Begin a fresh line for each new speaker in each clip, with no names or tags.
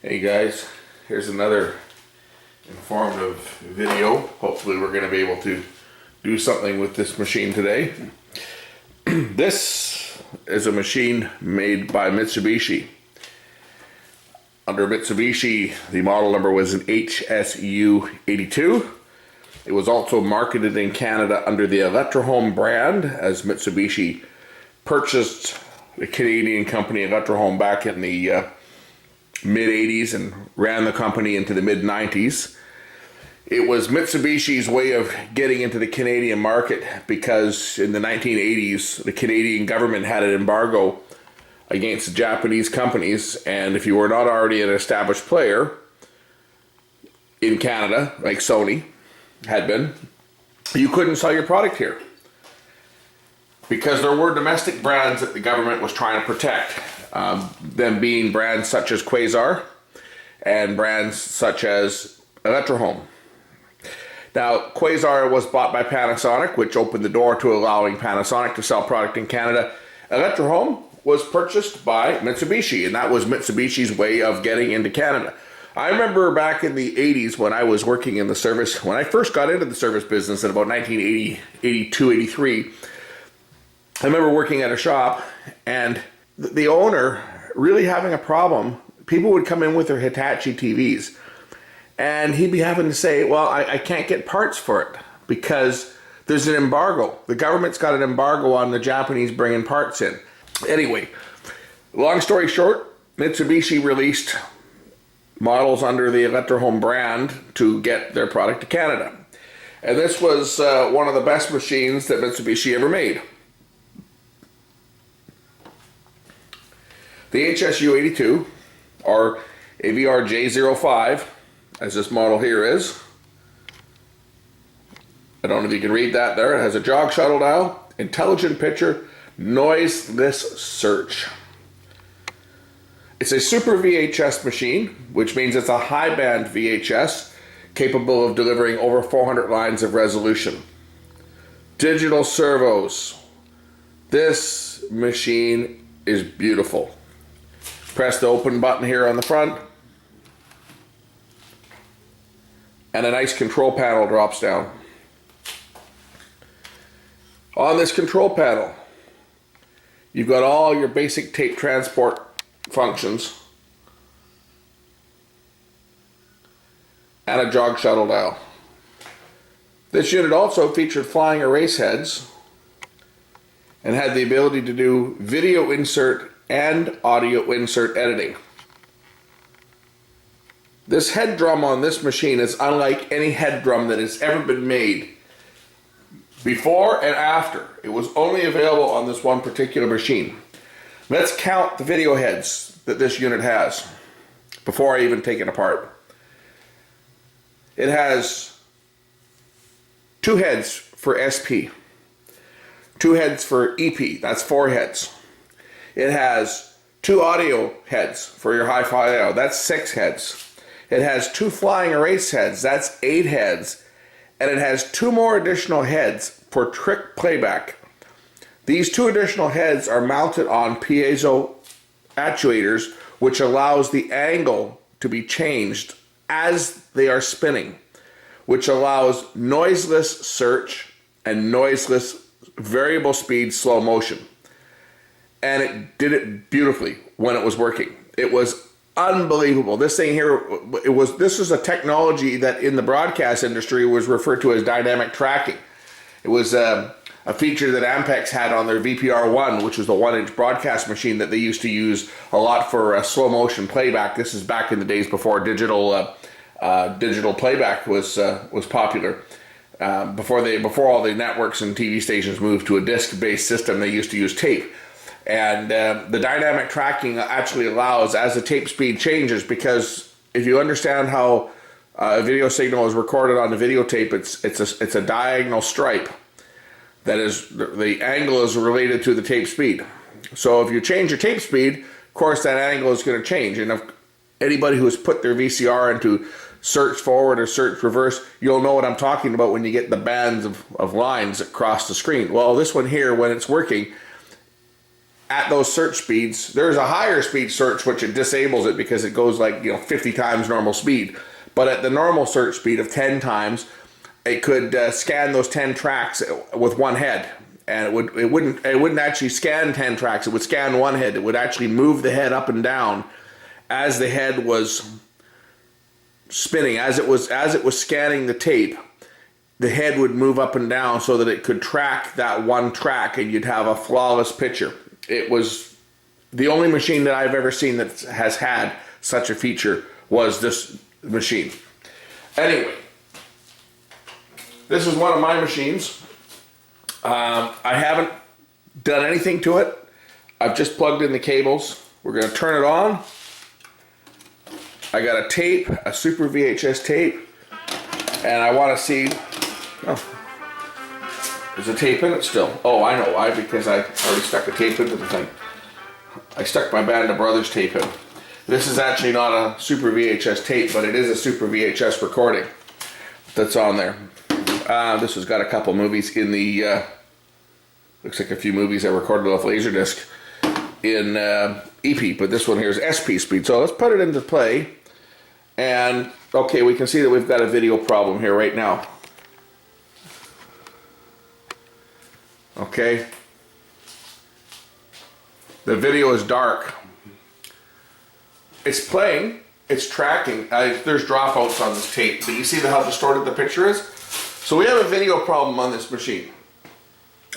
Hey guys, here's another informative video. Hopefully we're going to be able to do something with this machine today. This is a machine made by Mitsubishi. Under Mitsubishi, the model number was an HSU82. It was also marketed in Canada under the Electrohome brand, as Mitsubishi purchased the Canadian company Electrohome back in the mid-80s and ran the company into the mid-90s. It was Mitsubishi's way of getting into the Canadian market because in the 1980s, the Canadian government had an embargo against the Japanese companies, and if you were not already an established player in Canada, like Sony had been, you couldn't sell your product here because there were domestic brands that the government was trying to protect. Them being brands such as Quasar and brands such as Electrohome. Now, Quasar was bought by Panasonic, which opened the door to allowing Panasonic to sell product in Canada. Electrohome was purchased by Mitsubishi, and that was Mitsubishi's way of getting into Canada. I remember back in the 80s when I was working in the service, when I first got into the service business in about 1980, 82, 83, I remember working at a shop and the owner really having a problem. People would come in with their Hitachi TVs and he'd be having to say, well, I can't get parts for it because there's an embargo. The government's got an embargo on the Japanese bringing parts in. Anyway, long story short, Mitsubishi released models under the Electrohome brand to get their product to Canada. And this was one of the best machines that Mitsubishi ever made. The HSU82, or AVR J05, as this model here is. I don't know if you can read that there. It has a jog shuttle dial, intelligent picture, noiseless search. It's a super VHS machine, which means it's a high band VHS capable of delivering over 400 lines of resolution. Digital servos. This machine is beautiful. Press the open button here on the front, and a nice control panel drops down. On this control panel, you've got all your basic tape transport functions and a jog shuttle dial. This unit also featured flying erase heads and had the ability to do video insert and audio insert editing. This head drum on this machine is unlike any head drum that has ever been made before and after. It was only available on this one particular machine. Let's count the video heads that this unit has before I even take it apart. It has 2 heads for SP, 2 heads for EP, that's 4 heads. It has 2 audio heads for your hi-fi audio, that's 6 heads. It has 2 flying erase heads, that's 8 heads. And it has 2 more additional heads for trick playback. These 2 additional heads are mounted on piezo actuators, which allows the angle to be changed as they are spinning, which allows noiseless search and noiseless variable speed slow motion. And it did it beautifully when it was working. It was unbelievable. This thing here, this is a technology that in the broadcast industry was referred to as dynamic tracking. It was a feature that Ampex had on their VPR1, which was the 1-inch broadcast machine that they used to use a lot for slow motion playback. This is back in the days before digital playback was popular. Before all the networks and TV stations moved to a disc-based system, they used to use tape. And the dynamic tracking actually allows, as the tape speed changes, because if you understand how a video signal is recorded on the videotape, it's a diagonal stripe. That is, the angle is related to the tape speed. So if you change your tape speed, of course that angle is going to change. And if anybody who has put their VCR into search forward or search reverse, you'll know what I'm talking about when you get the bands of lines that cross the screen. Well, this one here, when it's working, at those search speeds. There's a higher speed search which it disables it because it goes like 50 times normal speed. But at the normal search speed of 10 times, it could scan those 10 tracks with one head, and it wouldn't actually scan 10 tracks. It would scan one head. It would actually move the head up and down as the head was spinning, as it was scanning the tape. The head would move up and down so that it could track that one track, and you'd have a flawless picture. It was the only machine that I've ever seen that has had such a feature was this machine. Anyway, this is one of my machines. I haven't done anything to it. I've just plugged in the cables. We're going to turn it on. I got a tape, a Super VHS tape, and I want to see. Oh, there's a tape in it still. Oh, I know why, because I already stuck a tape into the thing. I stuck my Band of Brothers tape in. This is actually not a Super VHS tape, but it is a Super VHS recording that's on there. This has got a couple movies in the, looks like a few movies I recorded off Laserdisc in EP, but this one here is SP speed. So let's put it into play. And okay, we can see that we've got a video problem here right now. Okay. The video is dark. It's playing, it's tracking. There's dropouts on this tape, but you see how distorted the picture is? So we have a video problem on this machine.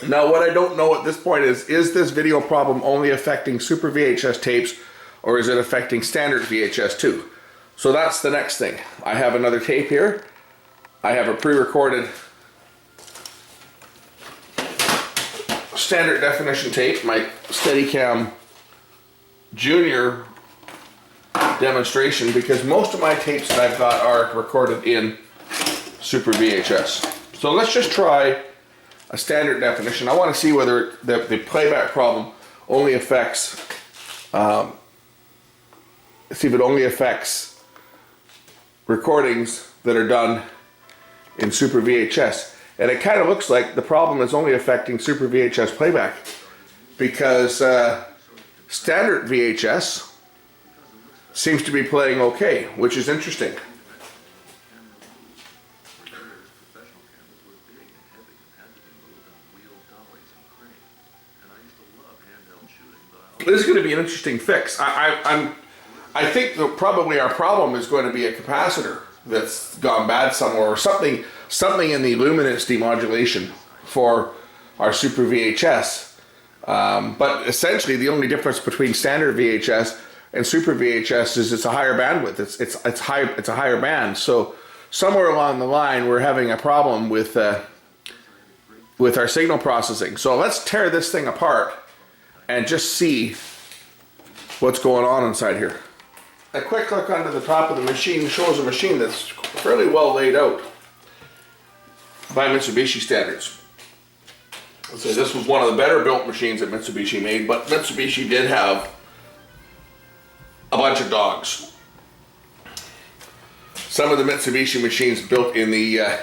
Now what I don't know at this point is this video problem only affecting Super VHS tapes, or is it affecting standard VHS too? So that's the next thing. I have another tape here. I have a pre-recorded standard definition tape, my Steadicam Junior demonstration, because most of my tapes that I've got are recorded in Super VHS. So let's just try a standard definition. I want to see whether the playback problem only affects, see if it only affects recordings that are done in Super VHS. And it kind of looks like the problem is only affecting Super VHS playback, because standard VHS seems to be playing okay, which is interesting. This is going to be an interesting fix. I think that probably our problem is going to be a capacitor that's gone bad somewhere, or something in the luminance demodulation for our Super VHS. But essentially, the only difference between standard VHS and Super VHS is it's a higher bandwidth. It's a higher band. So somewhere along the line, we're having a problem with our signal processing. So let's tear this thing apart and just see what's going on inside here. A quick look under the top of the machine shows a machine that's fairly well laid out by Mitsubishi standards. Let's say this was one of the better built machines that Mitsubishi made, but Mitsubishi did have a bunch of dogs. Some of the Mitsubishi machines built in the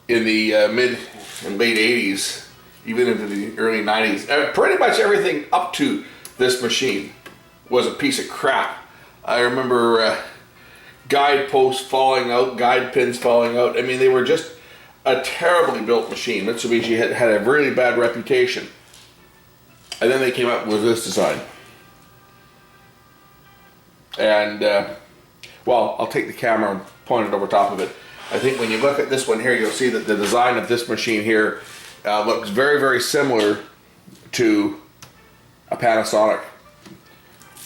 mid and late 80s, even into the early 90s, pretty much everything up to this machine was a piece of crap. I remember guide posts falling out, guide pins falling out. I mean, they were just a terribly built machine. Mitsubishi had a really bad reputation. And then they came up with this design. And, well, I'll take the camera and point it over top of it. I think when you look at this one here, you'll see that the design of this machine here looks very, very similar to a Panasonic,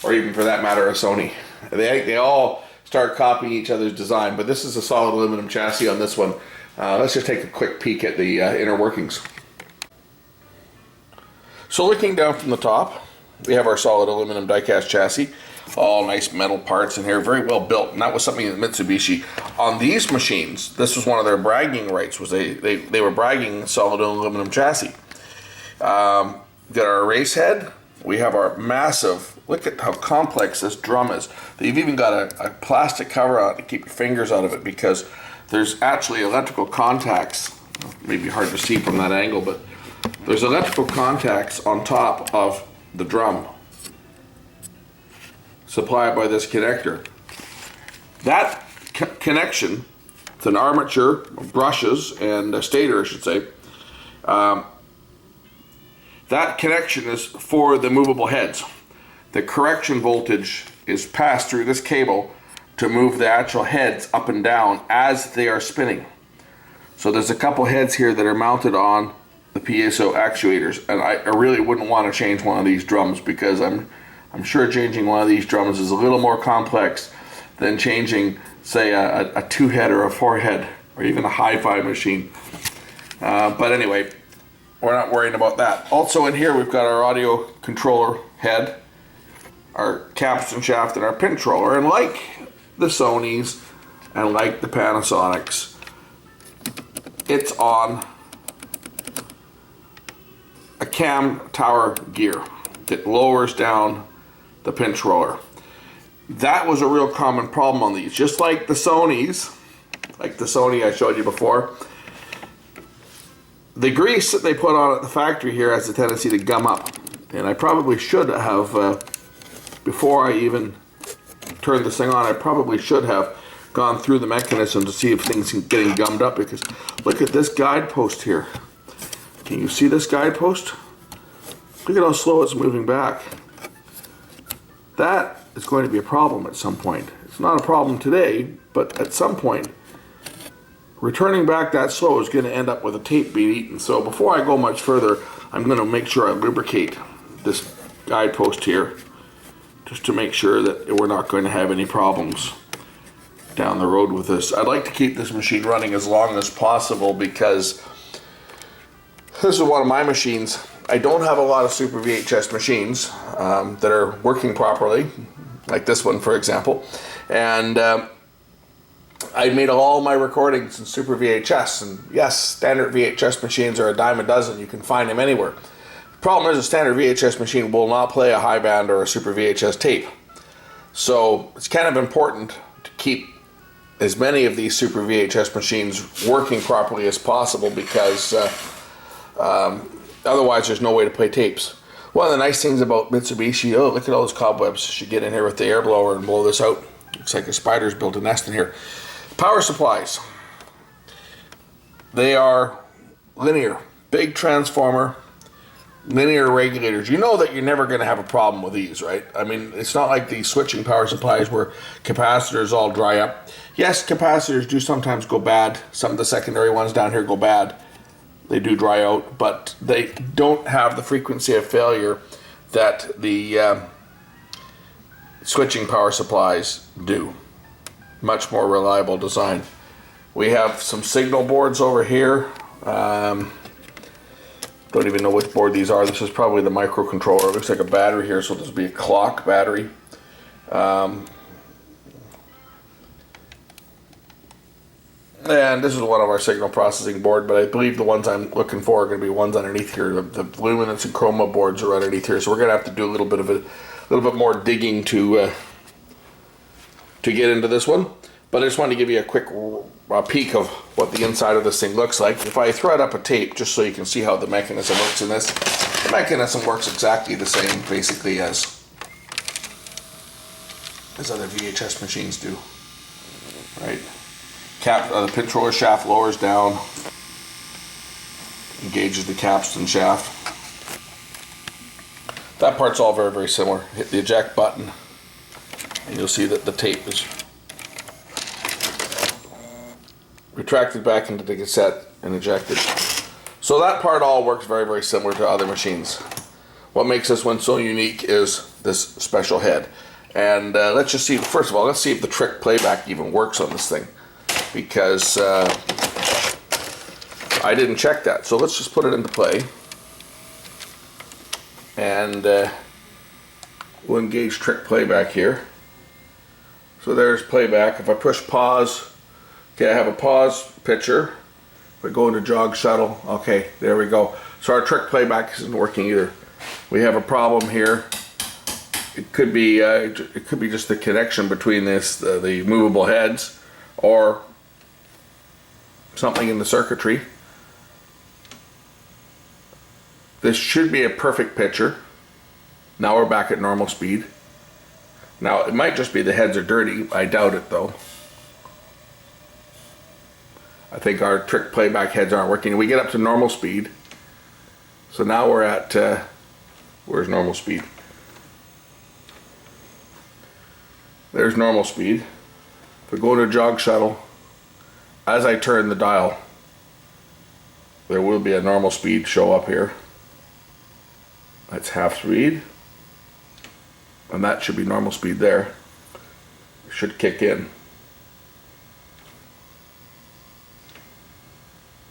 or even for that matter, a Sony. They all start copying each other's design, but this is a solid aluminum chassis on this one. Let's just take a quick peek at the inner workings. So looking down from the top, we have our solid aluminum die-cast chassis. All nice metal parts in here, very well built, and that was something that Mitsubishi, on these machines, this was one of their bragging rights, was they were bragging solid aluminum chassis. Got our race head. We have our massive, look at how complex this drum is. They've even got a plastic cover on it to keep your fingers out of it, because there's actually electrical contacts. Maybe hard to see from that angle, but there's electrical contacts on top of the drum supplied by this connector. That connection, it's an armature, brushes, and a stator, I should say. That connection is for the movable heads. The correction voltage is passed through this cable to move the actual heads up and down as they are spinning. So there's a couple heads here that are mounted on the piezo actuators, and I really wouldn't want to change one of these drums, because I'm sure changing one of these drums is a little more complex than changing, say, a 2-head or a 4-head or even a hi-fi machine. But anyway, we're not worrying about that. Also in here we've got our audio controller head, our capstan shaft, and our pin controller, and like the Sonys and like the Panasonics, it's on a cam tower gear that lowers down the pin controller. That was a real common problem on these, just like the Sonys, like the Sony I showed you before. The grease that they put on at the factory here has a tendency to gum up, and I probably should have, before I even turned this thing on, I probably should have gone through the mechanism to see if things are getting gummed up, because look at this guidepost here. Can you see this guidepost? Look at how slow it's moving back. That is going to be a problem at some point. It's not a problem today, but at some point, returning back that slow is going to end up with a tape being eaten. So before I go much further, I'm going to make sure I lubricate this guidepost here, just to make sure that we're not going to have any problems down the road with this. I'd like to keep this machine running as long as possible, because this is one of my machines. I don't have a lot of Super VHS machines that are working properly, like this one for example, and I made all my recordings in Super VHS, and yes, standard VHS machines are a dime a dozen. You can find them anywhere. The problem is a standard VHS machine will not play a high band or a Super VHS tape. So it's kind of important to keep as many of these Super VHS machines working properly as possible, because otherwise there's no way to play tapes. One of the nice things about Mitsubishi, oh, look at all those cobwebs. Should get in here with the air blower and blow this out. Looks like a spider's built a nest in here. Power supplies. They are linear. Big transformer, linear regulators. You know that you're never going to have a problem with these, right? I mean, it's not like these switching power supplies where capacitors all dry up. Yes, capacitors do sometimes go bad. Some of the secondary ones down here go bad. They do dry out, but they don't have the frequency of failure that the switching power supplies do. Much more reliable design. We have some signal boards over here. Don't even know which board these are. This is probably the microcontroller. It looks like a battery here, so this will be a clock battery. And this is one of our signal processing board, but I believe the ones I'm looking for are going to be ones underneath here. The luminance and chroma boards are underneath here, so we're going to have to do a little bit more digging to get into this one. But I just wanted to give you a quick peek of what the inside of this thing looks like. If I thread up a tape, just so you can see how the mechanism works in this, the mechanism works exactly the same, basically, as other VHS machines do, right? The pin controller shaft lowers down, engages the capstan shaft. That part's all very, very similar. Hit the eject button, and you'll see that the tape is retracted back into the cassette and ejected. So that part all works very, very similar to other machines. What makes this one so unique is this special head. And let's just see, first of all, let's see if the trick playback even works on this thing, because I didn't check that. So let's just put it into play, and we'll engage trick playback here. So there's playback. If I push pause, okay, I have a pause picture. If I go into jog shuttle, okay, there we go. So our trick playback isn't working either. We have a problem here. It could be just the connection between the movable heads, or something in the circuitry. This should be a perfect picture. Now we're back at normal speed. Now it might just be the heads are dirty. I doubt it though. I think our trick playback heads aren't working. We get up to normal speed. So now we're at, where's normal speed? There's normal speed. If we go to jog shuttle, as I turn the dial, there will be a normal speed show up here. That's half speed. And that should be normal speed there. It should kick in.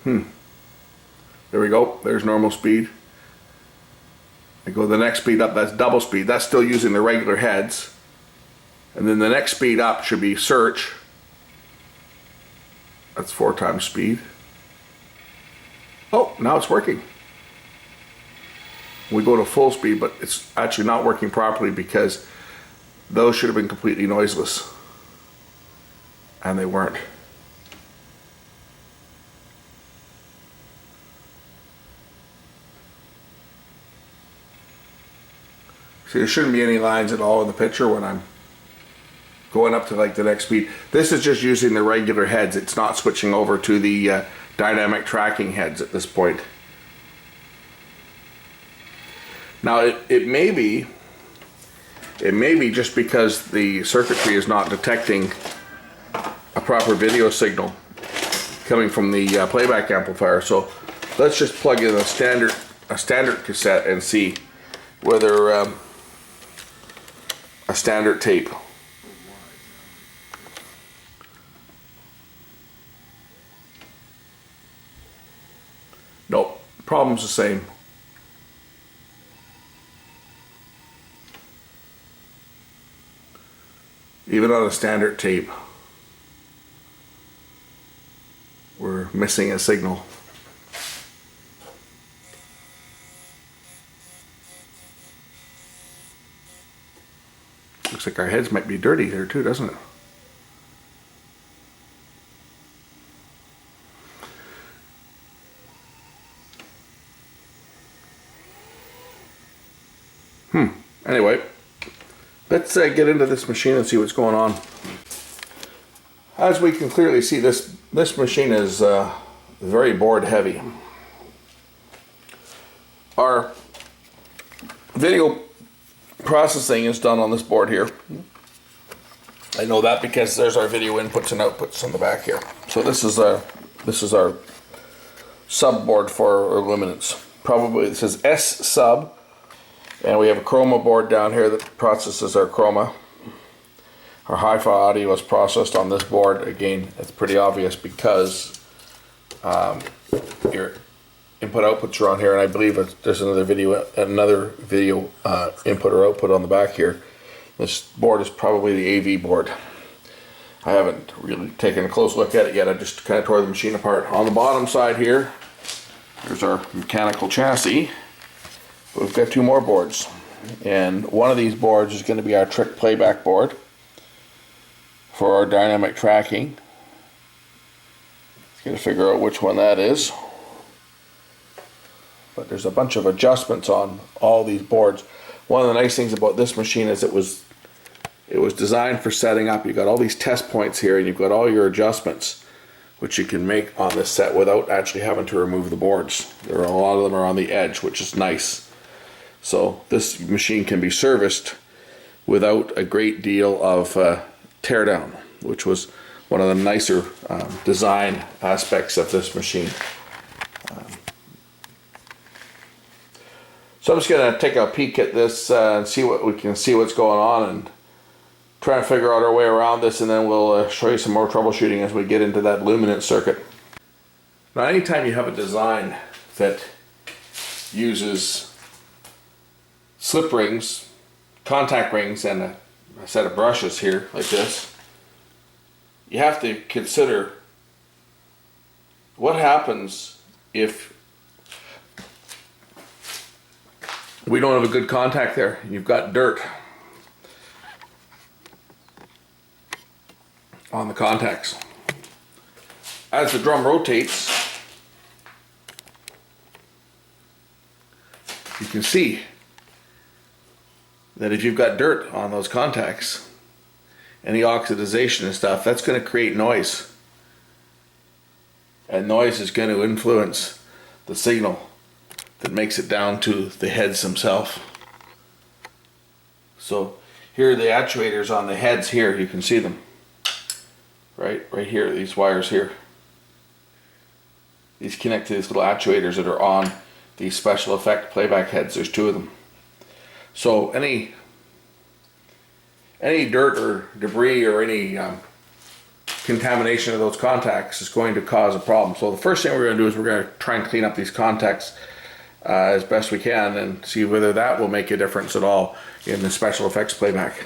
There we go. There's normal speed. I go the next speed up, that's double speed. That's still using the regular heads. And then the next speed up should be search. That's 4 times speed. Oh, now it's working. We go to full speed, but it's actually not working properly because those should have been completely noiseless. And they weren't. See, there shouldn't be any lines at all in the picture when I'm going up to like the next speed. This is just using the regular heads. It's not switching over to the dynamic tracking heads at this point. Now it may be just because the circuitry is not detecting a proper video signal coming from the playback amplifier. So let's just plug in a standard cassette and see whether a standard tape. Nope, problem's the same. Even on a standard tape, we're missing a signal. Looks like our heads might be dirty there too, doesn't it? Anyway, let's get into this machine and see what's going on. As we can clearly see, this machine is very board heavy. Our video processing is done on this board here. I know that because there's our video inputs and outputs on the back here. So this is our sub board for our luminance. Probably this is S sub. And we have a chroma board down here that processes our chroma. Our hi-fi audio is processed on this board. Again, it's pretty obvious because your input outputs are on here, and I believe there's another video input or output on the back here. This board is probably the AV board. I haven't really taken a close look at it yet. I just kind of tore the machine apart. On the bottom side here, there's our mechanical chassis. We've got 2 more boards, and one of these boards is going to be our trick playback board for our dynamic tracking. Got to figure out which one that is, but there's a bunch of adjustments on all these boards. One of the nice things about this machine is it was designed for setting up. You've got all these test points here, and you've got all your adjustments which you can make on this set without actually having to remove the boards. A lot of them are on the edge, which is nice. So this machine can be serviced without a great deal of teardown, which was one of the nicer design aspects of this machine. So I'm just going to take a peek at this and see what's going on and try and figure out our way around this, and then we'll show you some more troubleshooting as we get into that luminance circuit. Now, anytime you have a design that uses slip rings, contact rings, and a set of brushes here like this, you have to consider what happens if we don't have a good contact there and you've got dirt on the contacts. As the drum rotates, you can see that if you've got dirt on those contacts, any oxidization and stuff, that's going to create noise. And noise is going to influence the signal that makes it down to the heads themselves. So here are the actuators on the heads here, you can see them. Right here, these wires here. These connect to these little actuators that are on these special effect playback heads. There's 2 of them. So any dirt or debris or any contamination of those contacts is going to cause a problem. So the first thing we're going to do is we're going to try and clean up these contacts as best we can and see whether that will make a difference at all in the special effects playback.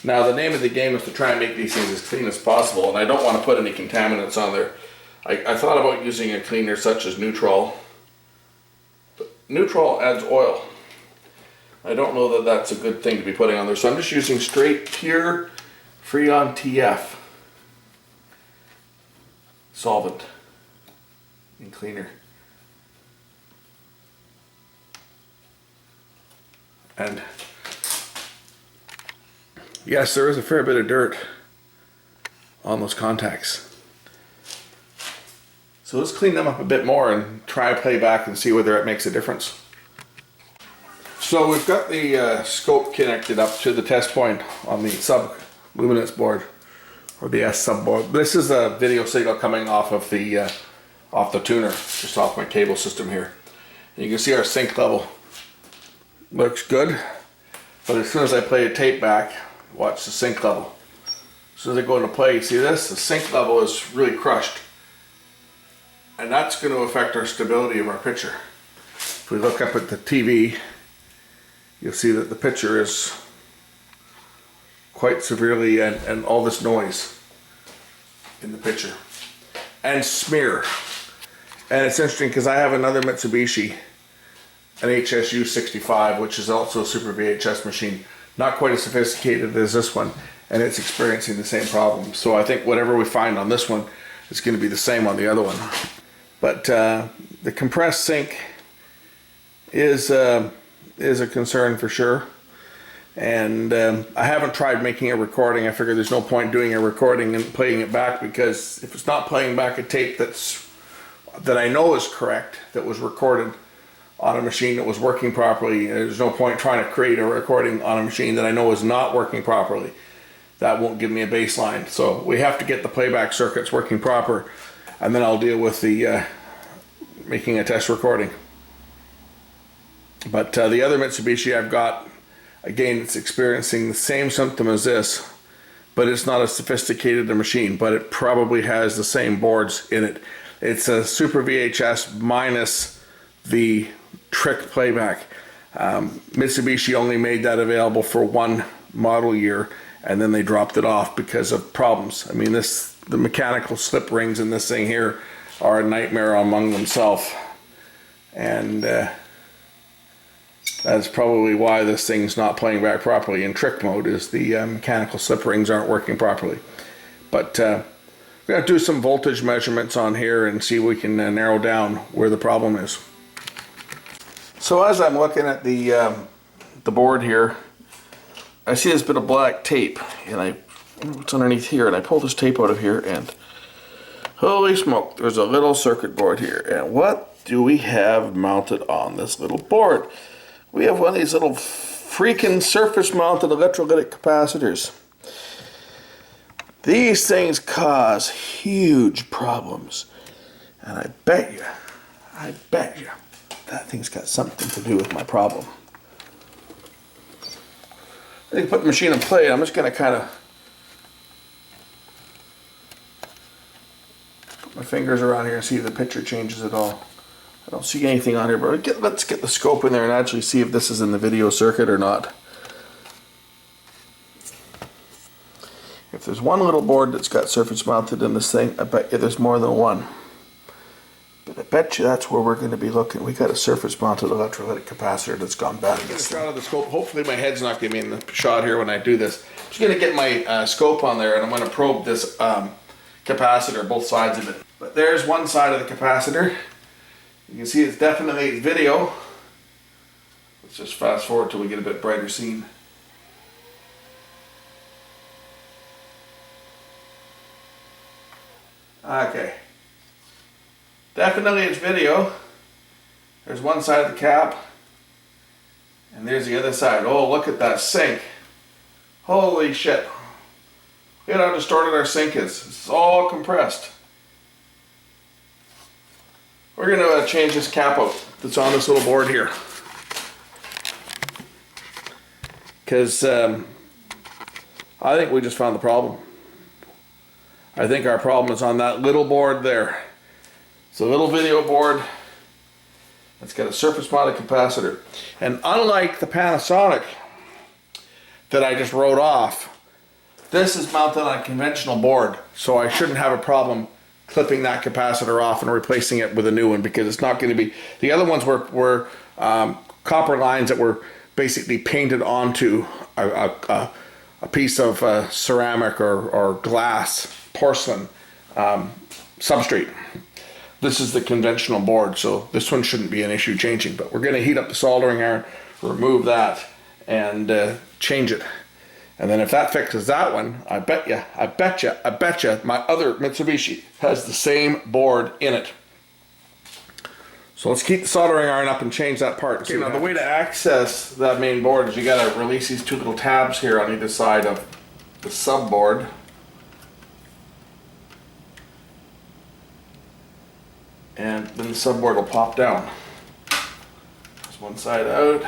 Now the name of the game is to try and make these things as clean as possible, and I don't want to put any contaminants on there. I thought about using a cleaner such as Neutral, but Neutral adds oil. I don't know that that's a good thing to be putting on there, so I'm just using straight pure Freon TF solvent and cleaner. And yes, there is a fair bit of dirt on those contacts. So let's clean them up a bit more and try a playback and see whether it makes a difference. So we've got the scope connected up to the test point on the sub luminance board, or the S sub board. This is a video signal coming off of the tuner, just off my cable system here. And you can see our sync level looks good, but as soon as I play a tape back, watch the sync level. As soon as I go into play, you see this? The sync level is really crushed, and that's going to affect our stability of our picture. If we look up at the TV, you'll see that the picture is quite severely, and all this noise in the picture. And smear. And it's interesting because I have another Mitsubishi, an HSU82, which is also a Super VHS machine. Not quite as sophisticated as this one, and it's experiencing the same problem. So I think whatever we find on this one is going to be the same on the other one. But the compressed sync is a concern for sure. And I haven't tried making a recording. I figured there's no point doing a recording and playing it back, because if it's not playing back a tape that I know is correct, that was recorded on a machine that was working properly, there's no point trying to create a recording on a machine that I know is not working properly. That won't give me a baseline. So we have to get the playback circuits working proper, and then I'll deal with the making a test recording. But the other Mitsubishi I've got, again, it's experiencing the same symptom as this, but it's not as sophisticated a machine, but it probably has the same boards in it. It's a Super VHS minus the trick playback. Mitsubishi only made that available for 1 model year, and then they dropped it off because of problems. I mean, the mechanical slip rings in this thing here are a nightmare among themselves. And that's probably why this thing's not playing back properly in trick mode, is the mechanical slip rings aren't working properly. But we're going to do some voltage measurements on here and see if we can narrow down where the problem is. So as I'm looking at the board here, I see this bit of black tape, and what's underneath here, and I pull this tape out of here, and holy smoke, there's a little circuit board here. And what do we have mounted on this little board? We have one of these little freaking surface mounted electrolytic capacitors. These things cause huge problems. And I bet you, that thing's got something to do with my problem. I think put the machine in play. I'm just going to kind of put my fingers around here and see if the picture changes at all. I don't see anything on here, but let's get the scope in there and actually see if this is in the video circuit or not. If there's one little board that's got surface mounted in this thing, I bet you there's more than one. But I bet you that's where we're going to be looking. We got a surface mounted electrolytic capacitor that's gone bad. Get a shot of the scope. Hopefully my head's not giving me in the shot here when I do this. I'm just going to get my scope on there, and I'm going to probe this capacitor, both sides of it. But there's one side of the capacitor. You can see it's definitely video. Let's just fast forward till we get a bit brighter scene. Okay. Definitely it's video. There's one side of the cap. And there's the other side. Oh, look at that sink. Holy shit. Look at how distorted our sink is. It's all compressed. We're going to change this cap out that's on this little board here. Because I think we just found the problem. I think our problem is on that little board there. It's a little video board. It's got a surface mounted capacitor. And unlike the Panasonic that I just wrote off, this is mounted on a conventional board, so I shouldn't have a problem clipping that capacitor off and replacing it with a new one, because it's not going to be... The other ones were copper lines that were basically painted onto a piece of ceramic or glass, porcelain substrate. This is the conventional board, so this one shouldn't be an issue changing, but we're going to heat up the soldering iron, remove that, and change it. And then if that fixes that one, I bet you, my other Mitsubishi has the same board in it. So let's keep the soldering iron up and change that part. Okay, now the way to access that main board is you got to release these two little tabs here on either side of the subboard. And then the subboard will pop down. There's one side out.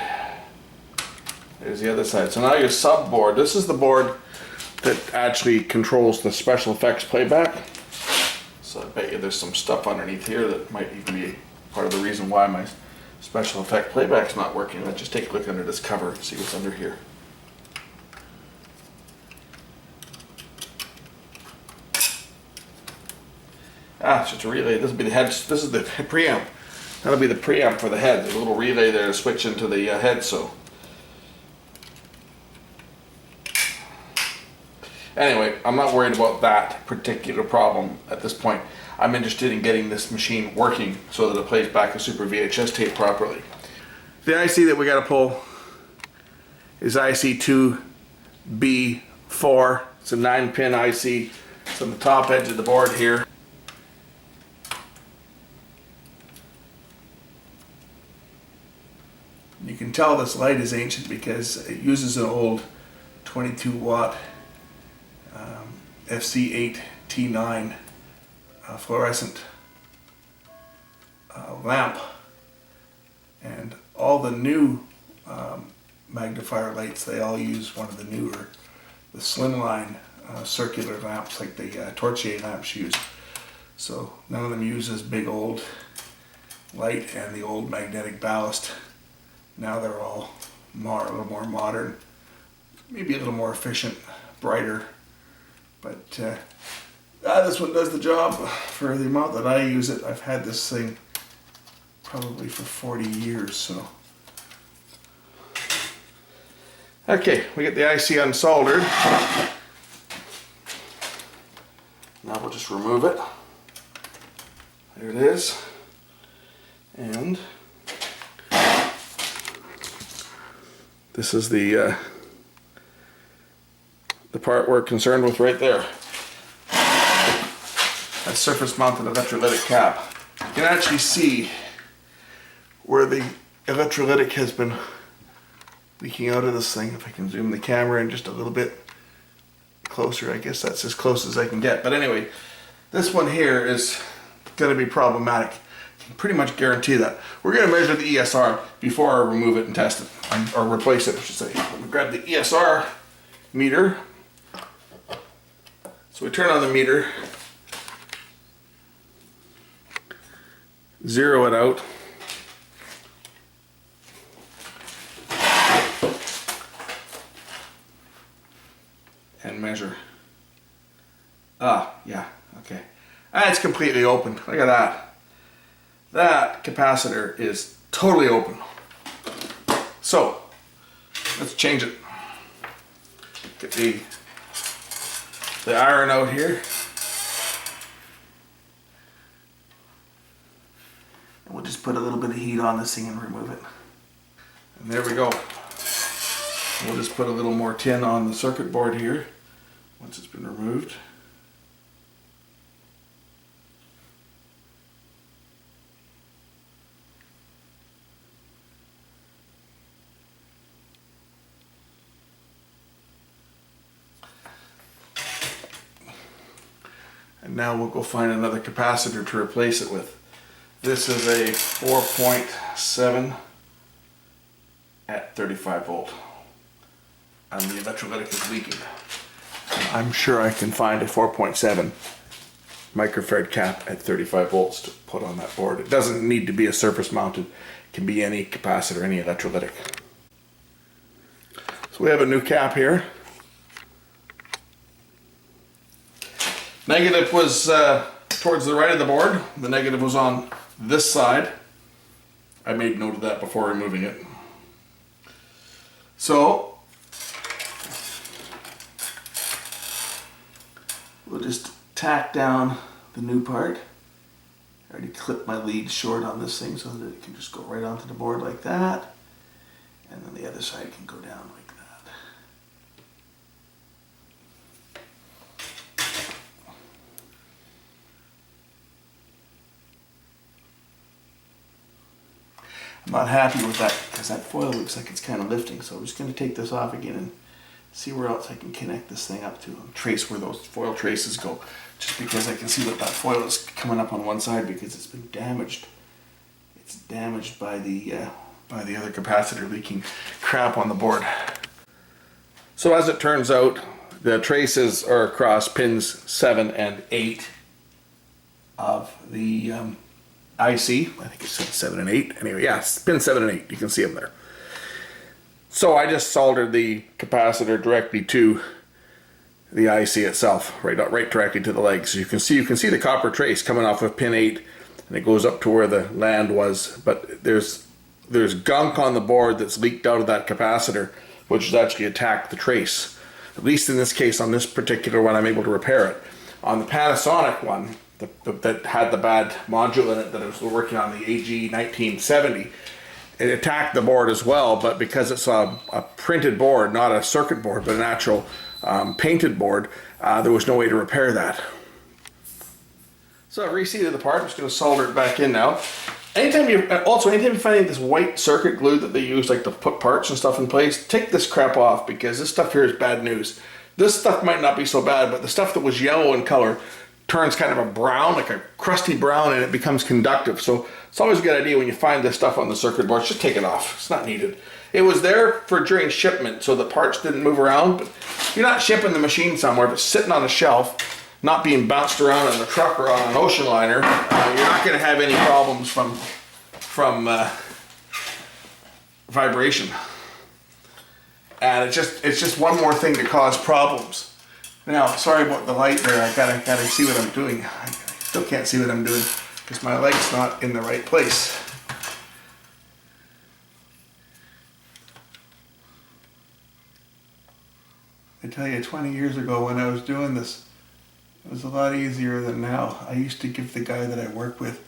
There's the other side. So now your subboard, this is the board that actually controls the special effects playback. So I bet you there's some stuff underneath here that might even be part of the reason why my special effect playback's not working. Let's just take a look under this cover and see what's under here. Ah, it's just a relay. This will be the head. This is the preamp. That'll be the preamp for the head. There's a little relay there to switch into the head. So anyway, I'm not worried about that particular problem at this point. I'm interested in getting this machine working so that it plays back a Super VHS tape properly. The IC that we got to pull is IC2B4. It's a 9-pin IC. It's on the top edge of the board here. You can tell this light is ancient because it uses an old 22 watt FC8T9 fluorescent lamp, and all the new magnifier lights, they all use one of the newer, the slimline circular lamps like the Torchier lamps use. So none of them use this big old light and the old magnetic ballast. Now they're all a little more modern, maybe a little more efficient, brighter, but this one does the job for the amount that I use it. I've had this thing probably for 40 years, so. Okay, we get the IC unsoldered. Now we'll just remove it. There it is. And this is the part we're concerned with right there. That surface mounted electrolytic cap. You can actually see where the electrolytic has been leaking out of this thing. If I can zoom the camera in just a little bit closer, I guess that's as close as I can get. But anyway, this one here is going to be problematic. I can pretty much guarantee that. We're going to measure the ESR before I remove it and test it, or replace it, I should say. I'm going to grab the ESR meter. So we turn on the meter, zero it out, and measure. Ah, yeah, okay. And it's completely open. Look at that. That capacitor is totally open. So, let's change it. Get the iron out here.
We'll just put a little bit of heat on this thing and remove it.
And there we go. We'll just put a little more tin on the circuit board here once it's been removed. And now we'll go find another capacitor to replace it with. This is a 4.7 at 35 volt. And the electrolytic is leaking. I'm sure I can find a 4.7 microfarad cap at 35 volts to put on that board. It doesn't need to be a surface mounted. It can be any capacitor, any electrolytic. So we have a new cap here. Negative was towards the right of the board. The negative was on this side. I made note of that before removing it. So we'll just tack down the new part. I already clipped my lead short on this thing so that it can just go right onto the board like that. And then the other side can go down like that. I'm not happy with that because that foil looks like it's kind of lifting, so I'm just going to take this off again and see where else I can connect this thing up to and trace where those foil traces go, just because I can see that foil is coming up on one side because it's been damaged. It's damaged by the other capacitor leaking crap on the board. So as it turns out, the traces are across pins 7 and 8 of the IC. I think it's 7 and 8. Anyway, yeah, pin 7 and 8. You can see them there. So I just soldered the capacitor directly to the IC itself, right directly to the leg. So you can see the copper trace coming off of pin 8, and it goes up to where the land was. But there's gunk on the board that's leaked out of that capacitor, which has actually attacked the trace. At least in this case, on this particular one, I'm able to repair it. On the Panasonic one, that had the bad module in it that I was working on, the AG1970, it attacked the board as well, but because it's a printed board, not a circuit board, but an actual painted board, there was no way to repair that. So I've reseated the part. I'm just going to solder it back in now. Anytime you find this white circuit glue that they use, like to put parts and stuff in place, take this crap off, because this stuff here is bad news. This stuff might not be so bad, but the stuff that was yellow in color turns kind of a brown, like a crusty brown, and it becomes conductive. So it's always a good idea when you find this stuff on the circuit board, just take it off. It's not needed. It was there for during shipment so the parts didn't move around, but if you're not shipping the machine somewhere, if it's sitting on a shelf, not being bounced around in a truck or on an ocean liner, you're not going to have any problems from vibration. And it's just one more thing to cause problems. Now, sorry about the light there. I gotta see what I'm doing. I still can't see what I'm doing because my light's not in the right place. I tell you, 20 years ago when I was doing this, it was a lot easier than now. I used to give the guy that I work with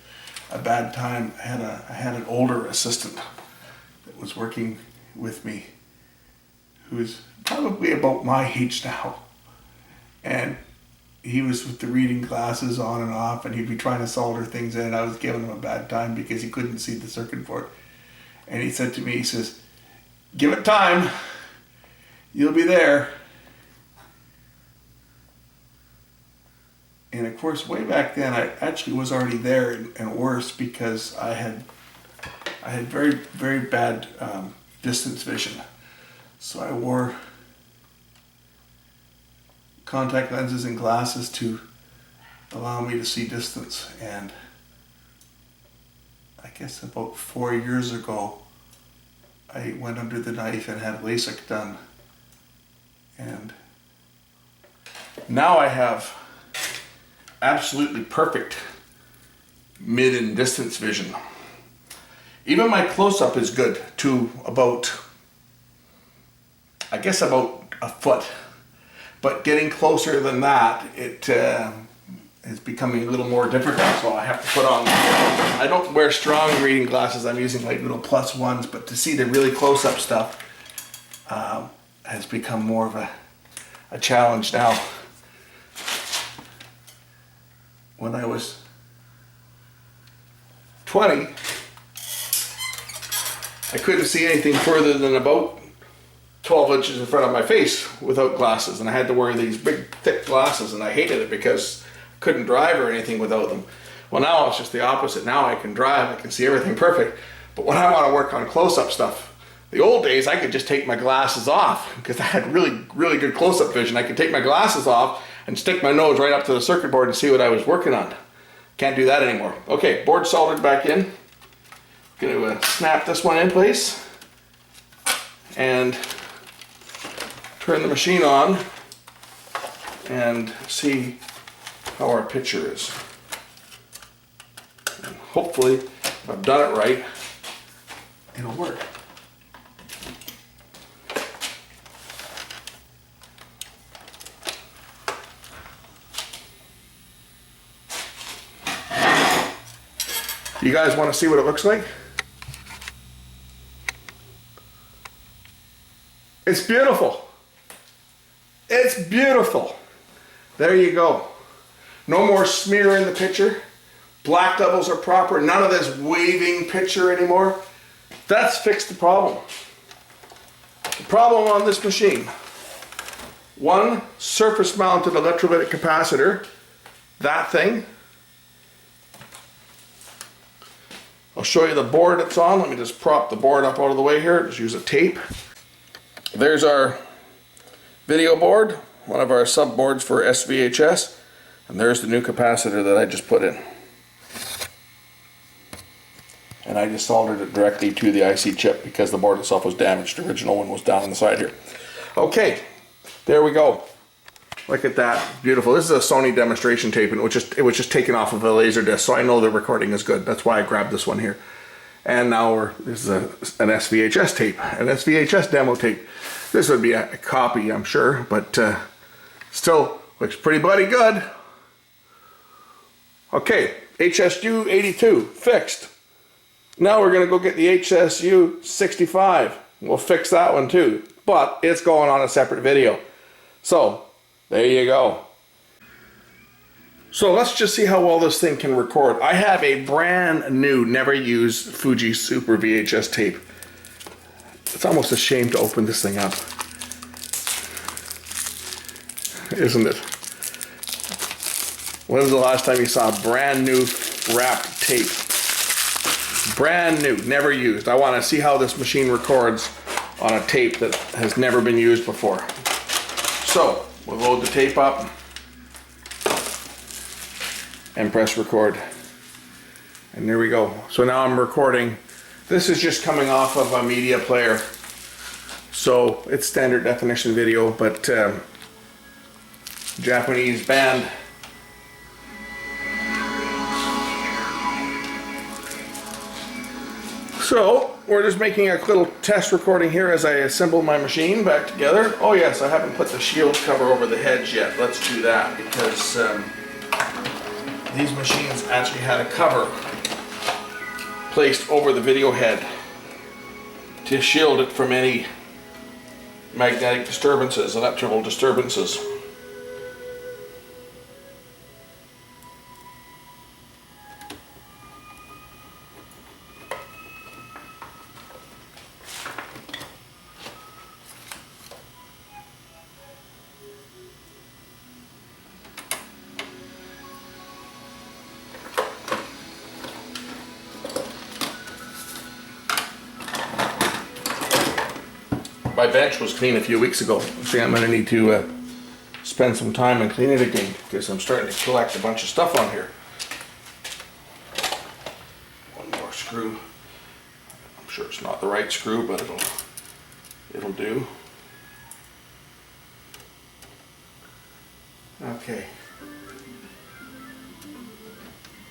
a bad time. I had an older assistant that was working with me who was probably about my age now. And he was with the reading glasses on and off, and he'd be trying to solder things in, and I was giving him a bad time because he couldn't see the circuit board. And he said to me, he says, "Give it time, you'll be there." And of course, way back then, I actually was already there and worse, because I had very, very bad distance vision. So I wore contact lenses and glasses to allow me to see distance. And I guess about 4 years ago, I went under the knife and had LASIK done. And now I have absolutely perfect mid and distance vision. Even my close-up is good to about, I guess about a foot. But getting closer than that,
is becoming a little more difficult, so I have to put on, I don't wear strong reading glasses, I'm using like little +1s, but to see the really close-up stuff has become more of a challenge now. When I was 20, I couldn't see anything further than about 12 inches in front of my face without glasses, and I had to wear these big thick glasses, and I hated it because I couldn't drive or anything without them. Well, now it's just the opposite. Now I can drive, I can see everything perfect, but when I want to work on close-up stuff, the old days I could just take my glasses off because I had really good close-up vision. I could take my glasses off and stick my nose right up to the circuit board and see what I was working on. Can't do that anymore. Okay, board soldered back in. Gonna snap this one in place and turn the machine on and see how our picture is. And hopefully, if I've done it right, it'll work. You guys want to see what it looks like? It's beautiful. It's beautiful. There you go. No more smear in the picture. Black levels are proper. None of this waving picture anymore. That's fixed the problem. The problem on this machine. One surface mounted electrolytic capacitor. That thing. I'll show you the board it's on. Let me just prop the board up out of the way here. Just use a tape. There's our video board, one of our sub boards for SVHS, and there's the new capacitor that I just put in. And I just soldered it directly to the IC chip because the board itself was damaged. The original one was down on the side here. Okay, there we go. Look at that, beautiful. This is a Sony demonstration tape, and it was just taken off of a laser disc, so I know the recording is good. That's why I grabbed this one here. And now this is an SVHS tape, an SVHS demo tape. This would be a copy, I'm sure, but still looks pretty bloody good. Okay, HSU82 fixed. Now we're gonna go get the HSU65. We'll fix that one too, but it's going on a separate video. So there you go. So let's just see how well this thing can record. I have a brand new, never used Fuji Super VHS tape. It's almost a shame to open this thing up, isn't it? When was the last time you saw a brand new wrapped tape? Brand new, never used. I want to see how this machine records on a tape that has never been used before. So we'll load the tape up and press record. And there we go. So now I'm recording. This is just coming off of a media player. So it's standard definition video, but Japanese band. So we're just making a little test recording here as I assemble my machine back together. Oh yes, I haven't put the shield cover over the heads yet. Let's do that because these machines actually had a cover placed over the video head to shield it from any magnetic disturbances, electrical disturbances. My bench was clean a few weeks ago. See, I'm going to need to spend some time and clean it again because I'm starting to collect a bunch of stuff on here. One more screw. I'm sure it's not the right screw, but it'll do. Okay.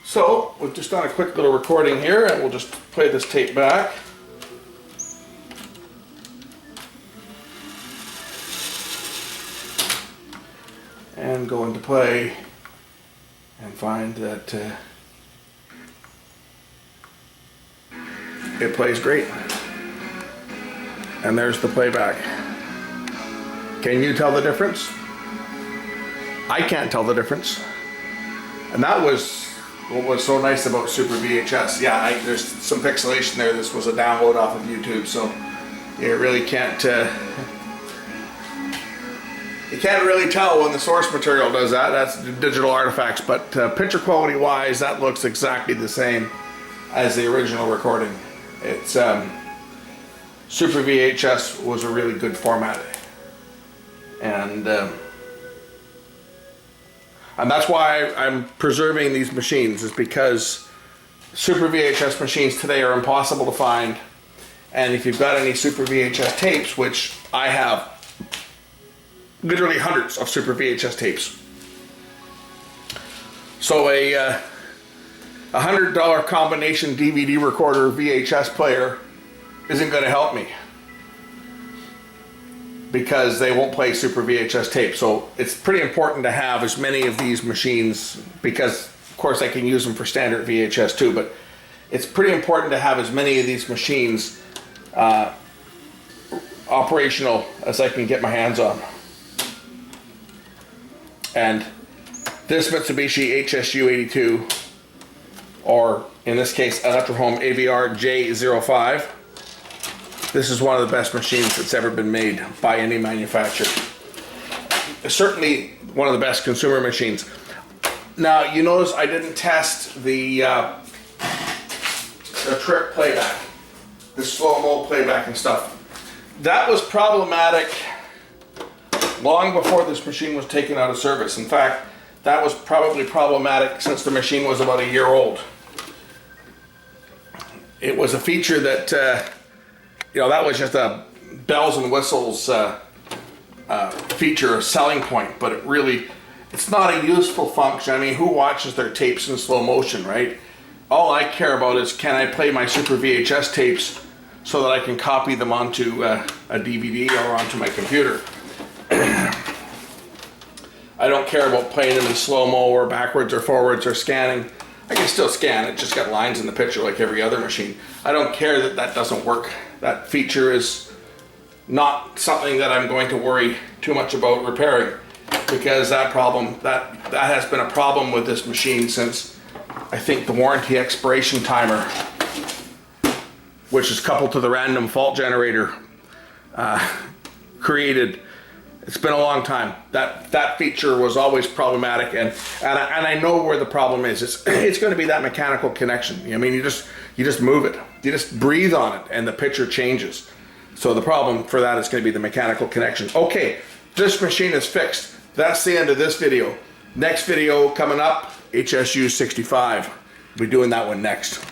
So we've just done a quick little recording here, and we'll just play this tape back. And go into play and find that it plays great. And there's the playback. Can you tell the difference? I can't tell the difference. And that was what was so nice about Super VHS. Yeah, there's some pixelation there. This was a download off of YouTube, so you really can't you can't really tell when the source material does that. That's digital artifacts, but picture quality wise, that looks exactly the same as the original recording. It's Super VHS was a really good format, and that's why I'm preserving these machines, is because Super VHS machines today are impossible to find. And if you've got any Super VHS tapes, which I have literally hundreds of Super VHS tapes, so a $100 combination DVD recorder VHS player isn't going to help me, because they won't play Super VHS tapes. So it's pretty important to have as many of these machines, because of course I can use them for standard VHS too, but it's pretty important to have as many of these machines operational as I can get my hands on. And this Mitsubishi HSU82, or in this case Electrohome J05, this is one of the best machines that's ever been made by any manufacturer. Certainly one of the best consumer machines. Now you notice I didn't test the trip playback, the slow-mo playback and stuff. That was problematic long before this machine was taken out of service. In fact, that was probably problematic since the machine was about a year old. It was a feature that that was just a bells and whistles feature, a selling point, but it's not a useful function. I mean, who watches their tapes in slow motion, right? All I care about is, can I play my Super VHS tapes so that I can copy them onto a DVD or onto my computer. I don't care about playing them in slow-mo or backwards or forwards or scanning. I can still scan, it just got lines in the picture like every other machine. I don't care that that doesn't work. That feature is not something that I'm going to worry too much about repairing, because that has been a problem with this machine since, I think, the warranty expiration timer, which is coupled to the random fault generator, created. It's been a long time. That feature was always problematic, and I know where the problem is. It's going to be that mechanical connection. I mean, you just move it, you just breathe on it, and the picture changes. So the problem for that is going to be the mechanical connection. Okay, this machine is fixed. That's the end of this video. Next video coming up, HSU65. We'll be doing that one next.